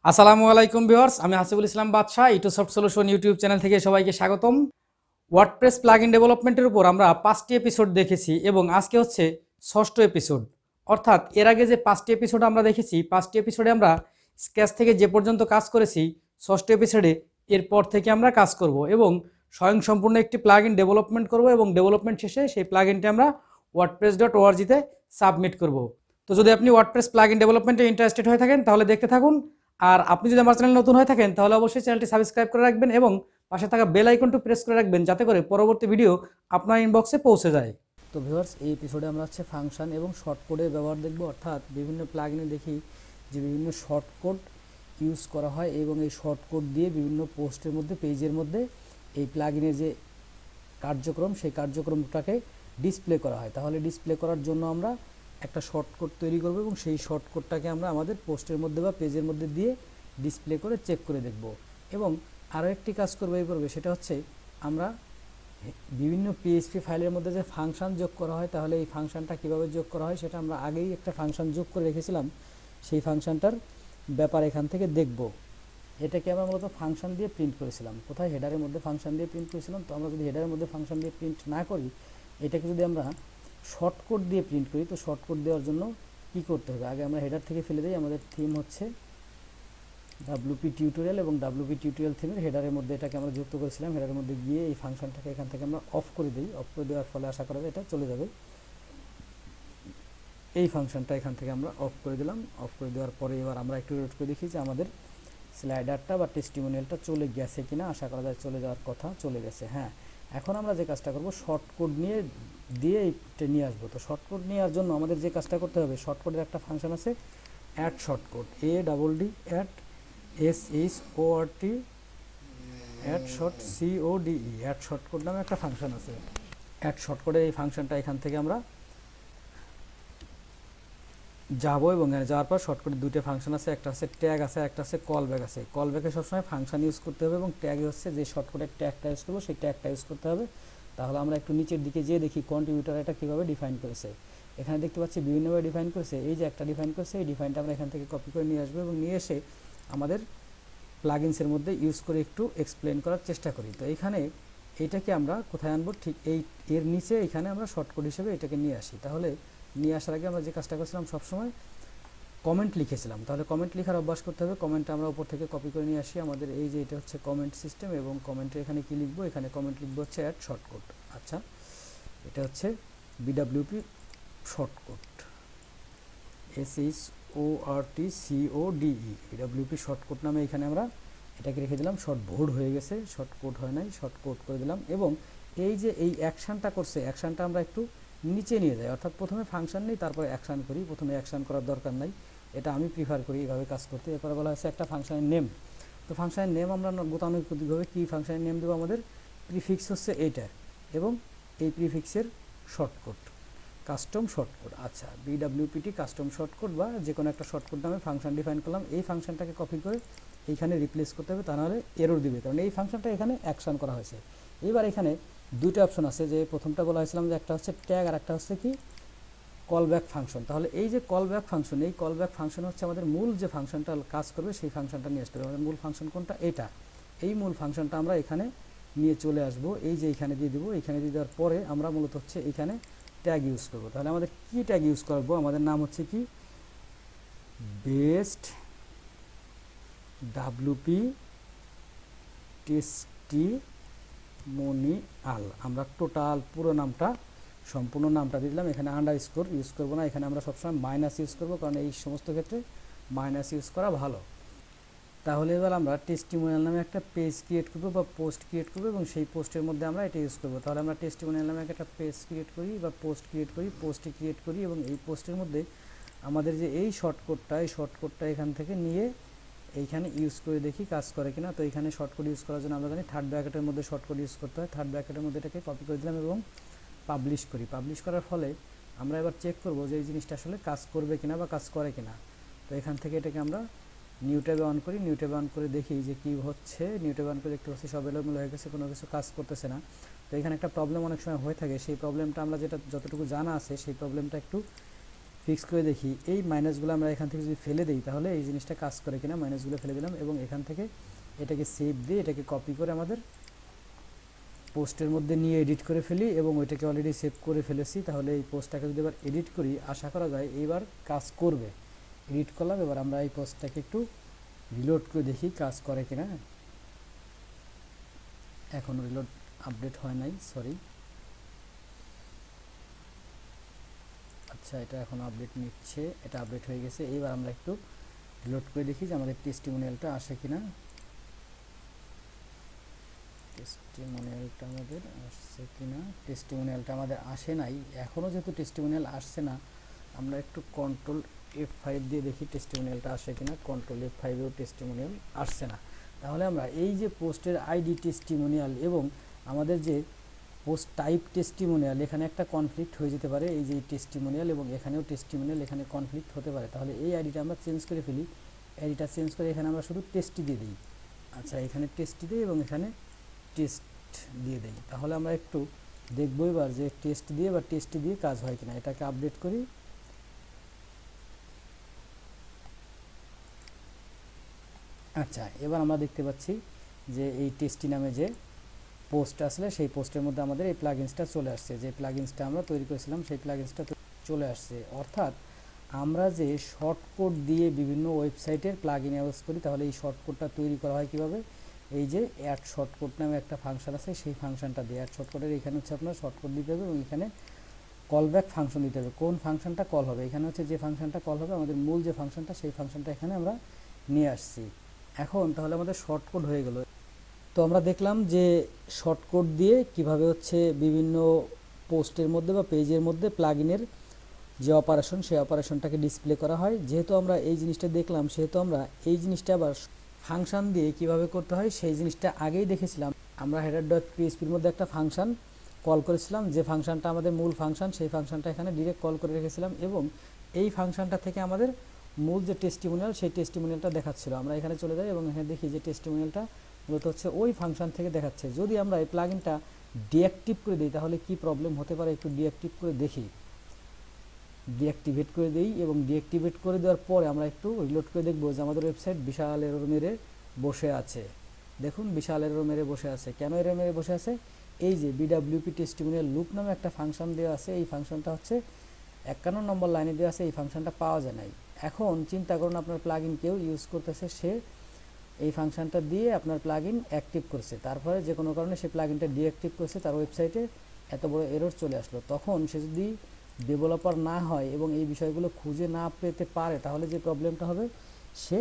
আসসালামু আলাইকুম ভিউয়ার্স, আমি হাসিবুল ইসলাম বাদশাহ ইটু সফট সলিউশন ইউটিউব চ্যানেল থেকে সবাইকে স্বাগতম। ওয়ার্ডপ্রেস প্লাগইন ডেভেলপমেন্টের উপর আমরা 5টি এপিসোড দেখেছি এবং আজকে হচ্ছে 6ষ্ঠ এপিসোড। অর্থাৎ এর আগে যে 5টি এপিসোড আমরা দেখেছি, 5টি এপিসোডে আমরা স্কেচ থেকে যে পর্যন্ত কাজ করেছি, 6ষ্ঠ এপিসোডে এরপর থেকে আমরা কাজ করব এবং স্বয়ংসম্পূর্ণ একটি প্লাগইন ডেভেলপমেন্ট করব এবং ডেভেলপমেন্ট শেষে সেই প্লাগইনটি আমরা wordpress.org-তে সাবমিট করব। তো যদি আপনি ওয়ার্ডপ্রেস প্লাগইন ডেভেলপমেন্টে ইন্টারেস্টেড হয়ে থাকেন তাহলে দেখতে থাকুন। আর আপনি যদি আমার চ্যানেল নতুন হয়ে থাকেন তাহলে অবশ্যই চ্যানেলটি সাবস্ক্রাইব করে রাখবেন এবং পাশে থাকা বেল আইকনটি প্রেস করে রাখবেন যাতে করে পরবর্তী ভিডিও আপনার ইনবক্সে পৌঁছে যায়। তো ভিউয়ার্স, এই এপিসোডে আমরা হচ্ছে ফাংশন এবং শর্টকোডের ব্যবহার দেখব। অর্থাৎ বিভিন্ন প্লাগইনে দেখি যে বিভিন্ন শর্টকোড ইউজ করা হয় এবং এই শর্টকোড দিয়ে বিভিন্ন পোস্টের মধ্যে, পেজের মধ্যে এই প্লাগইনের যে কার্যক্রম, সেই কার্যক্রমটাকে ডিসপ্লে করা হয়। তাহলে ডিসপ্লে করার জন্য আমরা একটা শর্টকোড তৈরি করব এবং সেই শর্টকোডটাকে আমরা আমাদের পোস্টের মধ্যে বা পেজের মধ্যে দিয়ে ডিসপ্লে করে চেক করে দেখব। এবং আরও একটি কাজ করবো এই পর্বে, সেটা হচ্ছে আমরা বিভিন্ন পিএইচপি ফাইলের মধ্যে যে ফাংশন যোগ করা হয়, তাহলে এই ফাংশনটা কীভাবে যোগ করা হয় সেটা আমরা আগেই একটা ফাংশন যোগ করে রেখেছিলাম। সেই ফাংশনটার ব্যাপার এখান থেকে দেখব। এটাকে আমরা মূলত ফাংশন দিয়ে প্রিন্ট করেছিলাম। কোথায়? হেডারের মধ্যে ফাংশন দিয়ে প্রিন্ট করেছিলাম। তো আমরা যদি হেডারের মধ্যে ফাংশন দিয়ে প্রিন্ট না করি, এটাকে যদি আমরা শর্টকোড দিয়ে প্রিন্ট করি, তো শর্টকোড দেওয়ার জন্য কি করতে হবে? আগে আমরা হেডার থেকে ফেলে দিই। আমাদের থিম হচ্ছে WP টিউটোরিয়াল এবং WP টিউটোরিয়াল থিমের হেডারের মধ্যে এটাকে আমরা যুক্ত করেছিলাম। হেডারের মধ্যে গিয়ে এই ফাংশনটাকে এখান থেকে আমরা অফ করে দিই। অফ করে দেওয়ার ফলে আশা করা যায় এটা চলে যাবে। এই ফাংশনটা এখান থেকে আমরা অফ করে দিলাম। অফ করে দেওয়ার পরে এবার আমরা একটু রেড করে দেখি যে আমাদের স্লাইডারটা বা টেস্টিমোনিয়ালটা চলে গেছে কিনা। আশা করা যায় চলে যাওয়ার কথা, চলে গেছে। হ্যাঁ, এখন আমরা যে কাজটা করব, শর্টকোড দিয়ে এইটা নিয়ে আসবো। তো শর্টকোড নেওয়ার জন্য আমাদের যে কাজটা করতে হবে, শর্টকোডের একটা ফাংশন আছে add shortcode, ADD add SHORT add short CODE, add shortcode নামে একটা ফাংশন আছে। অ্যাড শর্টকোডের এই ফাংশনটা এখান থেকে আমরা যাবো এবং যাওয়ার পর শর্টকাটে দুটো ফাংশন আছে, একটা হচ্ছে ট্যাগ আছে, একটা হচ্ছে কল ব্যাক আছে। কল ব্যাকে সবসময় ফাংশন ইউজ করতে হবে এবং ট্যাগে হচ্ছে যে শর্টকাটের ট্যাগটা ইউজ করবো সেই ট্যাগটা ইউজ করতে হবে। তাহলে আমরা একটু নিচের দিকে যেয়ে দেখি কন্ট্রিবিউটার এটা কীভাবে ডিফাইন করেছে। এখানে দেখতে পাচ্ছি বিভিন্নভাবে ডিফাইন করেছে। এই যে একটা ডিফাইন করেছে, এই ডিফাইনটা আমরা এখান থেকে কপি করে নিয়ে আসবো এবং নিয়ে এসে আমাদের প্লাগইনসের মধ্যে ইউজ করে একটু এক্সপ্লেন করার চেষ্টা করি। তো এখানে এইটাকে আমরা কোথায় আনবো? ঠিক এর নিচে এখানে আমরা শর্টকাট হিসেবে এটাকে নিয়ে আসি। তাহলে নিয়ে আসার আগে আমরা যে কাজটা করছিলাম, সবসময় কমেন্ট লিখেছিলাম। তাহলে কমেন্ট লেখার অভ্যাস করতে হবে। কমেন্টটা আমরা উপর থেকে কপি করে নিয়ে আসি। আমাদের এই যে এটা হচ্ছে কমেন্ট সিস্টেম এবং কমেন্টে এখানে কি লিখবো? এখানে কমেন্ট লিখবো হচ্ছে অ্যাড শর্টকাট। আচ্ছা, এটা হচ্ছে BWP shortcut, SHORTCODE, BWP shortcut নামে এখানে আমরা এটাকে রেখে দিলাম। শর্ট বোর্ড হয়ে গেছে, শর্টকাট হয় নাই, শর্টকাট করে দিলাম। এবং এই যে এই অ্যাকশানটা করছে, অ্যাকশানটা আমরা একটু নিচে নিয়ে যাই। অর্থাৎ প্রথমে ফাংশন নেই, তারপরে অ্যাকশান করি। প্রথমে অ্যাকশান করার দরকার নাই, এটা আমি প্রিফার করি এভাবে কাজ করতে। এরপরে বলা হয়েছে একটা ফাংশনের নেম। তো ফাংশনের নেম আমরা গতানুগতিকভাবে কী ফাংশনের নেম দেবো? আমাদের প্রিফিক্স হচ্ছে এইটা এবং এই প্রিফিক্সের শর্টকাট কাস্টম শর্টকাট। আচ্ছা, BWPT কাস্টম শর্টকাট বা যে কোনো একটা শর্টকাট নামে ফাংশন ডিফাইন করলাম। এই ফাংশনটাকে কপি করে এইখানে রিপ্লেস করতে হবে, তা নাহলে এরর দিবে, কারণ এই ফাংশনটা এখানে অ্যাকশন করা হয়েছে। এবার এখানে দুটো অপশন আছে, যে প্রথমটা বলা হয়েছিলাম যে একটা হচ্ছে ট্যাগ আর একটা হচ্ছে কি কল ব্যাক ফাংশন। তাহলে এই যে কল ব্যাক ফাংশন, এই কল ব্যাক ফাংশন হচ্ছে আমাদের মূল যে ফাংশনটা কাজ করবে সেই ফাংশনটা নিয়ে আসতে হবে। আমাদের মূল ফাংশন কোনটা? এটা। এই মূল ফাংশনটা আমরা এখানে নিয়ে চলে আসব। এই যে এখানে দিয়ে দেবো, এখানে দিয়ে দেওয়ার পরে আমরা মূলত হচ্ছে এখানে ট্যাগ ইউজ করব। তাহলে আমাদের কি ট্যাগ ইউজ করব? আমাদের নাম হচ্ছে কি বেস্ট WP টেস্টিমোনিয়াল। আমরা টোটাল পুরো নামটা, সম্পূর্ণ নামটা দিলাম। এখানে আন্ডারস্কোর ইউজ করব না, এখানে আমরা সবসময় মাইনাস ইউজ করব, কারণ এই সমস্ত ক্ষেত্রে মাইনাস ইউজ করা ভালো। তাহলে এবার আমরা টেস্টিমোনিয়াল নামে একটা পেজ ক্রিয়েট করব বা পোস্ট ক্রিয়েট করব এবং সেই পোস্টের মধ্যে আমরা এটা ইউজ করব। তাহলে আমরা টেস্টিমোনিয়াল নামে একটা পেজ ক্রিয়েট করি বা পোস্ট ক্রিয়েট করি, পোস্টটি ক্রিয়েট করি এবং এই পোস্টের মধ্যে আমাদের যে এই শর্টকাটটা এখান থেকে নিয়ে এইখানে ইউজ করে দেখি কাজ করে কিনা। তো এখানে শর্টকাট ইউজ করার জন্য আমরা জানি থার্ড ব্র্যাকেটের মধ্যে শর্টকাট ইউজ করতে হয়। থার্ড ব্র্যাকেটের মধ্যে এটাকে কপি করে দিলাম এবং পাবলিশ করি। পাবলিশ করার ফলে আমরা এবার চেক করব যে এই জিনিসটা আসলে কাজ করবে কিনা বা কাজ করে কিনা। তো এখান থেকে এটাকে আমরা নিউ ট্যাবে অন করি। নিউ ট্যাবে অন করে দেখি যে কী হচ্ছে। নিউ ট্যাবে অন করে দেখতে পাচ্ছি সব এলোমেলো হয়ে গেছে, কোনো কিছু কাজ করতেছে না। তো এখানে একটা প্রবলেম অনেক সময় হয়ে থাকে, সেই প্রবলেমটা আমরা যতটুকু জানা আছে সেই প্রবলেমটা একটু ফিক্স করে দেখি এই মাইনাসগুলো আমরা এখান থেকে যদি ফেলে দিই তাহলে এই জিনিসটা কাজ করে কিনা। মাইনাসগুলো ফেলে দিলাম এবং এখান থেকে এটাকে সেভ দিয়ে এটাকে কপি করে আমাদের পোস্টের মধ্যে নিয়ে এডিট করে ফেলি এবং ওইটাকে অলরেডি সেভ করে ফেলেছি। তাহলে এই পোস্টটাকে যদি এবার এডিট করি আশা করা যায় এইবার কাজ করবে। এডিট করলাম, এবার আমরা এই পোস্টটাকে একটু রিলোড করে দেখি কাজ করে কিনা। এখন রিলোড আপডেট হয় নাই, সরি। আচ্ছা, এটা এখন আপডেট নিচ্ছে, এটা আপডেট হয়ে গেছে। এইবার আমরা একটু রিলোড করে দেখি যে আমাদের টেস্টিমোনিয়ালটা আসে কিনা। টেস্টিমোনিয়ালটা আমাদের আসছে কিনা। টেস্টিমোনিয়ালটা আমাদের আসে নাই এখনও। যেহেতু টেস্টিমোনিয়াল আসছে না, আমরা একটু কন্ট্রোল F5 দিয়ে দেখি টেস্টিমোনিয়ালটা আসে কিনা। কন্ট্রোল F5 এও টেস্টিমোনিয়াল আসছে না। তাহলে আমরা এই যে পোস্টের আইডি টেস্টিমোনিয়াল এবং আমাদের যে পোস্ট টাইপ টেস্টিমোনিয়াল, এখানে একটা কনফ্লিক্ট হয়ে যেতে পারে। এই যে টেস্টিমোনিয়াল এবং এখানেও টেস্টিমোনিয়াল, এখানে কনফ্লিক্ট হতে পারে। তাহলে এই আইডিটা আমরা চেঞ্জ করে ফেলি। আইডিটা চেঞ্জ করে এখানে আমরা শুধু টেস্টি দিয়ে দিই। আচ্ছা, এখানে টেস্টি দিই এবং এখানে টেস্ট দিয়ে দেই। তাহলে আমরা একটু দেখবো এবার যে টেস্ট দিয়ে বা টেস্টি দিয়ে কাজ হয় কিনা। এটাকে আপডেট করি। আচ্ছা, এবার আমরা দেখতে পাচ্ছি যে এই টেস্টি নামে যে পোস্ট আসলে সেই পোস্টের মধ্যে আমাদের এই প্লাগইনসটা চলে আসছে। যে প্লাগইনসটা আমরা তৈরি করেছিলাম সেই প্লাগইনসটা চলে আসছে। অর্থাৎ আমরা যে শর্টকট দিয়ে বিভিন্ন ওয়েবসাইটের প্লাগইন ইউজ করি, তাহলে এই শর্টকটটা তৈরি করা হয় কিভাবে? এই যে অ্যাড শর্টকট নামে একটা ফাংশন আছে, সেই ফাংশনটা দিয়ে অ্যাড শর্টকটের এখানে হচ্ছে আপনার শর্টকট দিতে হবে এবং এখানে কলব্যাক ফাংশন দিতে হবে। কোন ফাংশনটা কল হবে? এখানে হচ্ছে যে ফাংশনটা কল হবে আমাদের মূল যে ফাংশনটা, সেই ফাংশনটা এখানে আমরা নিয়ে আসছি। এখন তাহলে আমাদের শর্টকট হয়ে গেল। তো আমরা দেখলাম যে শর্টকট দিয়ে কিভাবে হচ্ছে বিভিন্ন পোস্টের মধ্যে বা পেজের মধ্যে প্লাগইনের যে অপারেশন, সেই অপারেশনটাকে ডিসপ্লে করা হয়। যেহেতু আমরা এই জিনিসটা দেখলাম, সেহেতু আমরা এই জিনিসটা আবার ফাংশন দিয়ে কিভাবে করতে হয় সেই জিনিসটা আগেই দেখেছিলাম। আমরা header.phpর মধ্যে একটা ফাংশন কল করেছিলাম, যে ফাংশনটা আমাদের মূল ফাংশন, সেই ফাংশনটা এখানে ডিরেক্ট কল করে রেখেছিলাম এবং এই ফাংশনটা থেকে আমাদের মূল যে টেস্টিমোনিয়াল, সেই টেস্টিমোনিয়ালটা দেখাচ্ছিল। আমরা এখানে চলে যাই এবং এখানে দেখি যে টেস্টিমোনিয়ালটা মূলত হচ্ছে ওই ফাংশন থেকে দেখাচ্ছে। যদি আমরা এই প্লাগইনটা ডিঅ্যাক্টিভ করে দিই তাহলে কি প্রবলেম হতে পারে একটু ডিঅ্যাক্টিভ করে দেখি। ডিঅ্যাক্টিভেট করে দিই এবং ডিঅ্যাক্টিভেট করে দেওয়ার পরে আমরা একটু রিলোড করে দেখব যে আমাদের ওয়েবসাইট বিশাল এরর মেরে বসে আছে। দেখুন, বিশাল এরর মেরে বসে আছে। কেন এরর মেরে বসে আছে? এই যে বিডব্লিউপি টেস্টিমোনিয়াল লুপ নামে একটা ফাংশন দেওয়া আছে, এই ফাংশনটা হচ্ছে 51 নম্বর লাইনে দেওয়া আছে, এই ফাংশনটা পাওয়া যায় নাই। এখন চিন্তা করুন, আপনার প্লাগইন কেউ ইউজ করতেছে, সে এই ফাংশনটা দিয়ে আপনার প্লাগইন অ্যাক্টিভ করছে, তারপরে যে কোনো কারণে সে প্লাগইনটা ডিঅ্যাক্টিভ করছে, তার ওয়েবসাইটে এত বড় এরর চলে আসলো। তখন সে যদি ডেভেলপার না হয় এবং এই বিষয়গুলো খুঁজে না পেতে পারে, তাহলে যে প্রবলেমটা হবে, সে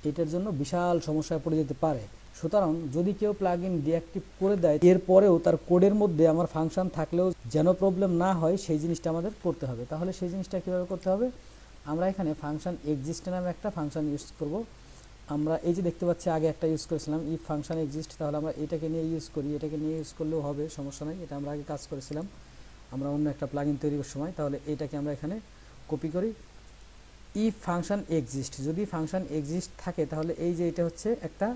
এটার জন্য বিশাল সমস্যায় পড়ে যেতে পারে। সুতরাং যদি কেউ প্লাগইন ডিঅ্যাক্টিভ করে দেয়, এরপরেও তার কোডের মধ্যে আমার ফাংশন থাকলেও যেন প্রবলেম না হয়, সেই জিনিসটা আমাদের করতে হবে। তাহলে সেই জিনিসটা কীভাবে করতে হবে? আমরা এখানে ফাংশন এক্সিস্ট নামে একটা ফাংশন ইউজ করব। আমরা এই যে দেখতে পাচ্ছি আগে একটা ইউজ করেছিলাম ইফ ফাংশন এক্সিস্ট, তাহলে আমরা এটাকে নিয়ে ইউজ করি। এটাকে নিয়ে ইউজ করলেও হবে, সমস্যা নাই। এটা আমরা আগে কাজ করেছিলাম আমরা অন্য একটা প্লাগইন তৈরি করার সময়। তাহলে এটাকে আমরা এখানে কপি করি। ইফ ফাংশন এক্সিস্ট, যদি ফাংশন এক্সিস্ট থাকে তাহলে এই যে এটা হচ্ছে একটা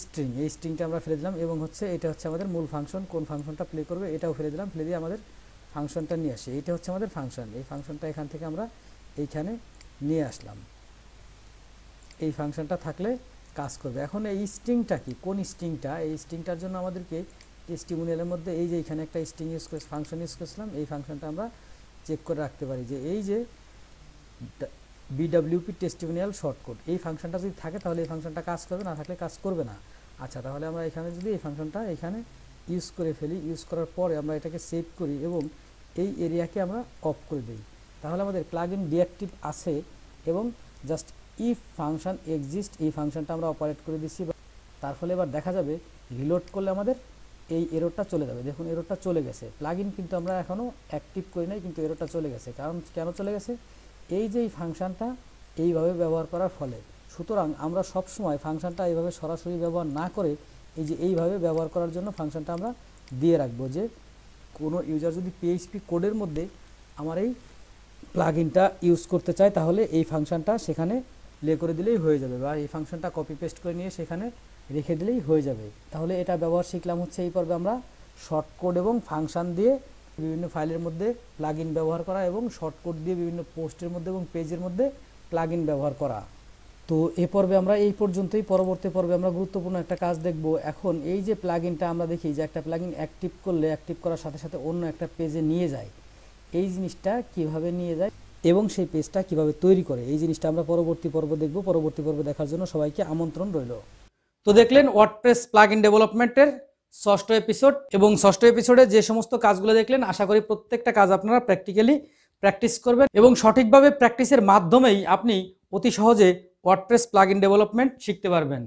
স্ট্রিং, এই স্ট্রিংটা আমরা ফেলে দিলাম এবং হচ্ছে এটা হচ্ছে আমাদের মূল ফাংশন। কোন ফাংশনটা প্লে করবে এটাও ফেলে দিলাম, ফেলে দিয়ে আমাদের ফাংশনটা নিয়ে আসি। এটা হচ্ছে আমাদের ফাংশন। এই ফাংশনটা এখান থেকে আমরা এইখানে নিয়ে আসলাম। এই ফাংশনটা থাকলে কাজ করবে। এখন এই স্ট্রিংটা কি, কোন স্ট্রিংটা? এই স্ট্রিংটার জন্য আমাদেরকে টেস্টিমোনিয়ালের মধ্যে এই যে এখানে একটা স্ট্রিং ইউজ করে ফাংশন ইউজ করেছিলাম, এই ফাংশনটা আমরা চেক করে রাখতে পারি যে এই যে বিডব্লিউপি টেস্টিমোনিয়াল শর্টকট, এই ফাংশনটা যদি থাকে তাহলে এই ফাংশনটা কাজ করবে, না থাকলে কাজ করবে না। আচ্ছা, তাহলে আমরা এখানে যদি এই ফাংশনটা এখানে ইউজ করে ফেলি, ইউজ করার পরে আমরা এটাকে সেভ করি এবং এই এরিয়াকে আমরা অফ করে দিই, তাহলে আমাদের প্লাগইন ডিঅ্যাক্টিভ আছে এবং জাস্ট ইফ ফাংশন এক্সিস্ট এই ফাংশনটা আমরা অপারেট করে দিচ্ছি। তার ফলে এবার দেখা যাবে রিলোড করলে আমাদের এই এররটা চলে যাবে। দেখুন, এররটা চলে গেছে। প্লাগইন কিন্তু আমরা এখনও অ্যাক্টিভ করি নাই, কিন্তু এররটা চলে গেছে। কারণ কেন চলে গেছে? এই যে এই ফাংশনটা এইভাবে ব্যবহার করার ফলে। সুতরাং আমরা সবসময় ফাংশনটা এইভাবে সরাসরি ব্যবহার না করে এই যে এইভাবে ব্যবহার করার জন্য ফাংশনটা আমরা দিয়ে রাখবো, যে কোনো ইউজার যদি পিএইচপি কোডের মধ্যে আমার এই প্লাগইনটা ইউজ করতে চায়, তাহলে এই ফাংশনটা সেখানে প্লে করে দিলেই হয়ে যাবে, বা এই ফাংশনটা কপি পেস্ট করে নিয়ে সেখানে রেখে দিলেই হয়ে যাবে। তাহলে এটা ব্যবহার শিখলাম হচ্ছে এই পর্বে আমরা শর্টকট এবং ফাংশন দিয়ে বিভিন্ন ফাইলের মধ্যে প্লাগইন ব্যবহার করা এবং শর্টকাট দিয়ে বিভিন্ন পোস্টের মধ্যে এবং পেজের মধ্যে প্লাগইন ব্যবহার করা। তো এই পর্বে আমরা এই পর্যন্তই। পরবর্তী পর্বে আমরা গুরুত্বপূর্ণ একটা কাজ দেখব। এখন এই যে প্লাগইনটা আমরা দেখি যে একটা প্লাগইন অ্যাক্টিভ করলে অ্যাক্টিভ করার সাথে সাথে অন্য একটা পেজে নিয়ে যায়, এই জিনিসটা কিভাবে নিয়ে যায় এবং সেই পেজটা কিভাবে তৈরি করে, এই জিনিসটা আমরা পরবর্তী পর্ব দেখব। পরবর্তী পর্ব দেখার জন্য সবাইকে আমন্ত্রণ রইল। তো দেখলেন ওয়ার্ডপ্রেস প্লাগইন ডেভেলপমেন্টের 6ষ্ঠ এপিসোড, এবং 6ষ্ঠ এপিসোডে যে সমস্ত কাজগুলো দেখলেন আশা করি প্রত্যেকটা কাজ আপনারা প্র্যাকটিক্যালি প্র্যাকটিস করবেন এবং সঠিকভাবে প্র্যাকটিসের মাধ্যমেই আপনি অতি সহজে ওয়ার্ডপ্রেস প্লাগইন ডেভেলপমেন্ট শিখতে পারবেন।